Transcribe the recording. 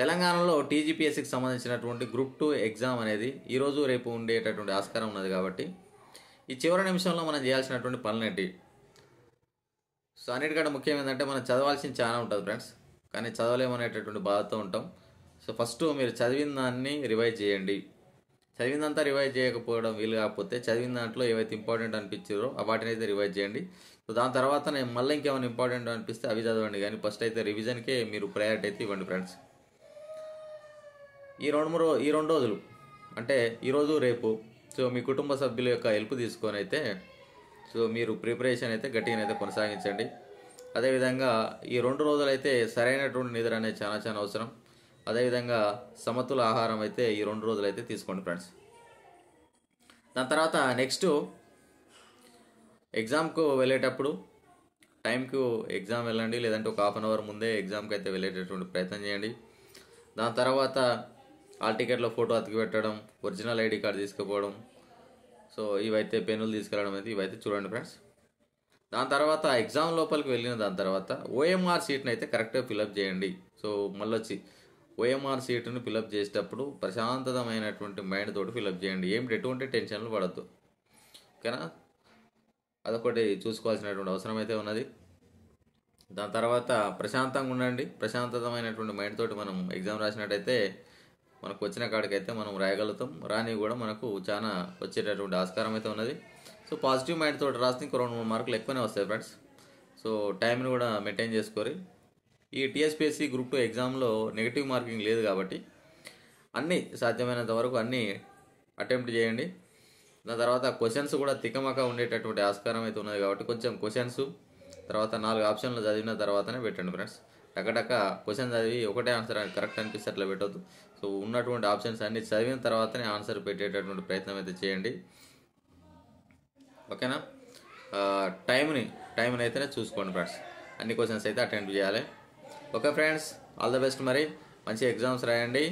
తెలంగాణలో టీజీపీఎస్సీకి సంబంధించినటువంటి group 2 exam అనేది ఈరోజు రేపు ఉండేటటువంటి ఆస్కారం ఉన్నది కాబట్టి ఈ చివరి నిమిషంలో మనం చేయాల్సినటువంటి పనులేంటి. సో అన్నిటికంటే ముఖ్యం ఏంటంటే మనం చదవాల్సింది చాలా ఉంటుంది ఫ్రెండ్స్, కానీ చదవలేమనేటటువంటి బాధతో ఉంటాం. సో ఫస్ట్ మీరు చదివిన దాన్ని రివైజ్ చేయండి. చదివిందంతా రివైజ్ చేయకపోవడం వీలు కాకపోతే చదివిన దాంట్లో ఏవైతే ఇంపార్టెంట్ అనిపించారో వాటిని అయితే రివైజ్ చేయండి. సో దాని తర్వాత నేను మళ్ళీ ఇంకేమైనా ఇంపార్టెంట్ అనిపిస్తే అవి చదవండి, కానీ ఫస్ట్ అయితే రివిజన్కే మీరు ప్రయారిటీ అయితే ఇవ్వండి ఫ్రెండ్స్. ఈ రెండు రోజులు అంటే ఈరోజు రేపు సో మీ కుటుంబ సభ్యుల యొక్క హెల్ప్ తీసుకొని అయితే సో మీరు ప్రిపరేషన్ అయితే గట్టిగానైతే కొనసాగించండి. అదేవిధంగా ఈ 2 రోజులు అయితే సరైనటువంటి నిద్ర అనేది చాలా చాలా అవసరం. అదేవిధంగా సమతుల ఆహారం అయితే ఈ 2 రోజులు అయితే తీసుకోండి ఫ్రెండ్స్. దాని తర్వాత నెక్స్ట్ ఎగ్జామ్కు వెళ్ళేటప్పుడు టైంకు ఎగ్జామ్ వెళ్ళండి, లేదంటే ఒక హాఫ్ అన్ అవర్ ముందే ఎగ్జామ్కి అయితే వెళ్ళేటటువంటి ప్రయత్నం చేయండి. దాని తర్వాత హాల్ టికెట్లో ఫోటో అతికి పెట్టడం, ఒరిజినల్ ఐడి కార్డు తీసుకుపోవడం, సో ఇవైతే పెన్నులు తీసుకెళ్ళడం అయితే ఇవైతే చూడండి ఫ్రెండ్స్. దాని తర్వాత ఎగ్జామ్ లోపలికి వెళ్ళిన దాని తర్వాత ఓఎంఆర్ సీట్ని అయితే కరెక్ట్గా ఫిలప్ చేయండి. సో మళ్ళీ ఓఎంఆర్ సీట్ని ఫిలప్ చేసేటప్పుడు ప్రశాంతమైనటువంటి మైండ్ తోటి ఫిలప్ చేయండి. ఎటువంటి టెన్షన్లు పడద్దు, ఓకేనా? అదొకటి చూసుకోవాల్సినటువంటి అవసరం అయితే ఉన్నది. దాని తర్వాత ప్రశాంతంగా ఉండండి. ప్రశాంతమైనటువంటి మైండ్ తోటి మనం ఎగ్జామ్ రాసినట్టయితే మనకు వచ్చిన కాడికైతే మనం రాయగలుగుతాం. రాని కూడా మనకు చాలా వచ్చేటటువంటి ఆస్కారం అయితే ఉన్నది. సో పాజిటివ్ మైండ్ తోటి రాస్తే ఇంకో 2-3 మార్కులు ఎక్కువనే వస్తాయి ఫ్రెండ్స్. సో టైంని కూడా మెయింటైన్ చేసుకోరి. ఈ టీఎస్పీఎస్సీ గ్రూప్ 2 ఎగ్జామ్లో నెగిటివ్ మార్కింగ్ లేదు కాబట్టి అన్నీ సాధ్యమైనంత వరకు అన్నీ అటెంప్ట్ చేయండి. దాని తర్వాత క్వశ్చన్స్ కూడా తికమక ఉండేటటువంటి ఆస్కారం అయితే ఉన్నది కాబట్టి కొంచెం క్వశ్చన్స్ తర్వాత 4 ఆప్షన్లు చదివిన తర్వాతనే పెట్టండి ఫ్రెండ్స్. టకటక క్వశ్చన్ చదివి ఒకటే ఆన్సర్ కరెక్ట్ అనిపిస్తే అట్లా పెట్టద్దు. సో ఉన్నటువంటి ఆప్షన్స్ అన్ని చదివిన తర్వాతనే ఆన్సర్ పెట్టేటటువంటి ప్రయత్నం అయితే చేయండి, ఓకేనా? టైంని అయితేనే చూసుకోండి ఫ్రెండ్స్. అన్ని క్వశ్చన్స్ అయితే అటెంప్ట్ చేయాలి. Okay friends, all the best. మరి మంచి ఎగ్జామ్స్ రాయండి.